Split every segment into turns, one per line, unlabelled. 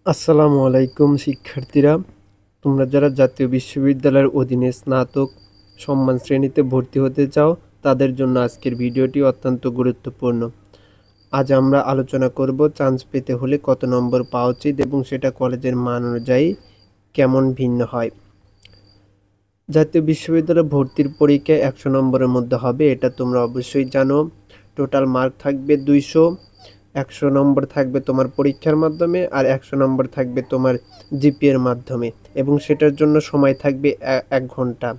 আসসালামু আলাইকুম শিক্ষার্থীরা, তোমরা যারা জাতীয় বিশ্ববিদ্যালয়ের অধীনে স্নাতক সম্মান শ্রেণীতে ভর্তি হতে চাও তাদের জন্য আজকের ভিডিওটি অত্যন্ত গুরুত্বপূর্ণ। আজ আমরা আলোচনা করব চান্স পেতে হলে কত নম্বর পাওয়া উচিত এবং সেটা কলেজের মান অনুযায়ী কেমন ভিন্ন হয়। জাতীয় বিশ্ববিদ্যালয়ে ভর্তির পরীক্ষা 100 নম্বরের মধ্যে হবে, এটা তোমরা অবশ্যই জানো। টোটাল মার্ক থাকবে 200, 100 নম্বর থাকবে তোমার পরীক্ষার মাধ্যমে আর 100 নম্বর থাকবে তোমার জিপিএর মাধ্যমে, এবং সেটার জন্য সময় থাকবে 1 ঘন্টা,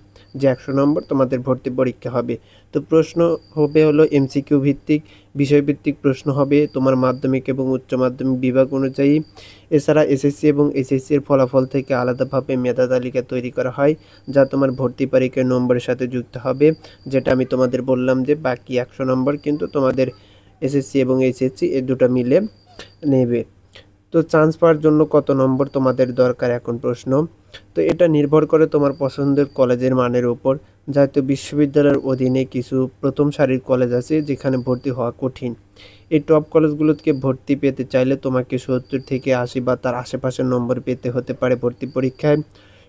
যে 100 নম্বর তোমাদের ভর্তি পরীক্ষা হবে। তো প্রশ্ন হবে হলো এমসিকিউ ভিত্তিক, বিষয়ভিত্তিক প্রশ্ন হবে তোমার মাধ্যমিক এবং উচ্চ মাধ্যমিক বিভাগ অনুযায়ী। এছাড়া এসএসসি এবং এইচএসসি এর ফলাফল থেকে আলাদাভাবে মেধা তালিকা তৈরি করা হয়, যা তোমার ভর্তি পরীক্ষার নম্বরের সাথে যুক্ত হবে। যেটা আমি তোমাদের বললাম যে বাকি 100 নম্বর কিন্তু তোমাদের এসএসসি এবং এইচএসসি এই দুটো মিলে নেবে। তো চান্স পাওয়ার জন্য কত নম্বর তোমাদের দরকার এখন প্রশ্ন। তো এটা নির্ভর করে তোমার পছন্দের কলেজের মানের উপর। জাতীয় বিশ্ববিদ্যালয়ের অধীনে কিছু প্রথম সারির কলেজ আছে যেখানে ভর্তি হওয়া কঠিন। এই টপ কলেজগুলোকে ভর্তি পেতে চাইলে তোমাকে 70 থেকে 80 বা তার আশেপাশের নম্বর পেতে হতে পারে ভর্তি পরীক্ষায়।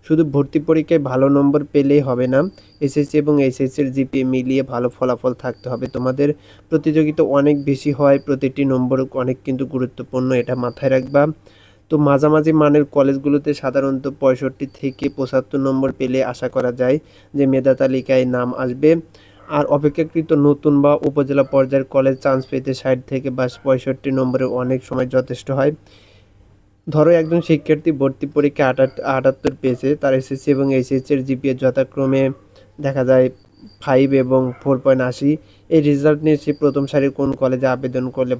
শুধু ভর্তি পরীক্ষায় ভালো নম্বর পেলেই হবে না, এসএসসি এবং এইচএসসির জিপিএ মিলিয়ে ভালো ফলাফল থাকতে হবে তোমাদের। প্রতিযোগিতা অনেক বেশি হয়, প্রতিটি নম্বর অনেক কিন্তু গুরুত্বপূর্ণ, এটা মাথায় রাখবা। তো মাঝামাঝি মানের কলেজগুলোতে সাধারণত 65 থেকে 75 নম্বর পেলে আশা করা যায় যে মেধা তালিকায় নাম আসবে। আর অপেক্ষাকৃত নতুন বা উপজেলা পর্যায়ের কলেজ চান্স পেতে 60 থেকে বা 65 নম্বরে অনেক সময় যথেষ্ট হয়। ধরো একজন শিক্ষার্থী ভর্তি পরীক্ষা 78 পেয়েছে, তার এসএসসি এবং এইচএসসি এর জিপিএ যথাক্রমে দেখা যায় 5 এবং 4.80। এই রেজাল্ট নিয়ে সে প্রথম সারির কোন কলেজে আবেদন করলে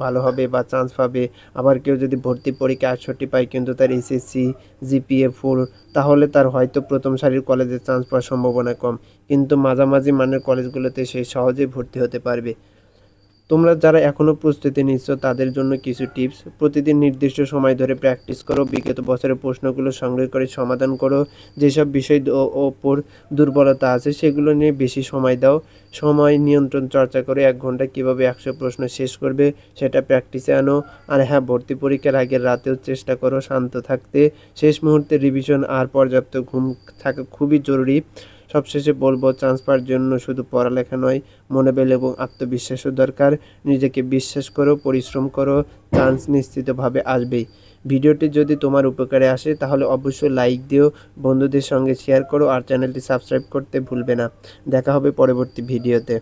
ভালো হবে বা চান্স পাবে। আবার কেউ যদি ভর্তি পরীক্ষা 68 পায় কিন্তু তার এসএসসি জিপিএ 4, তাহলে তার হয়তো প্রথম সারির কলেজে চান্স পাওয়ার সম্ভাবনা কম, কিন্তু মাঝামাঝি মানের কলেজগুলোতে সে সহজেই ভর্তি হতে পারবে। তোমরা যারা এখনও প্রস্তুতি নিচ্ছ তাদের জন্য কিছু টিপস। প্রতিদিন নির্দিষ্ট সময় ধরে প্র্যাকটিস করো, বিগত বছরের প্রশ্নগুলো সংগ্রহ করে সমাধান করো। যেসব বিষয় ওপর দুর্বলতা আছে সেগুলো নিয়ে বেশি সময় দাও। সময় নিয়ন্ত্রণ চর্চা করে 1 ঘন্টা কীভাবে 100 প্রশ্ন শেষ করবে সেটা প্র্যাকটিসে আনো। আর হ্যাঁ, ভর্তি পরীক্ষার আগের রাতেও চেষ্টা করো শান্ত থাকতে। শেষ মুহূর্তে রিভিশন আর পর্যাপ্ত ঘুম থাকা খুবই জরুরি। সবশেষে বলবো, চান্স পাওয়ার জন্য শুধু পড়ালেখা নয়, মনোবল এবং আত্মবিশ্বাসও দরকার। নিজেকে বিশ্বাস করো, পরিশ্রম করো, চান্স নিশ্চিতভাবে আসবেই। ভিডিওটি যদি তোমার উপকারে আসে তাহলে অবশ্যই লাইক দিও, বন্ধুদের সঙ্গে শেয়ার করো আর চ্যানেলটি সাবস্ক্রাইব করতে ভুলবে না। দেখা হবে পরবর্তী ভিডিওতে।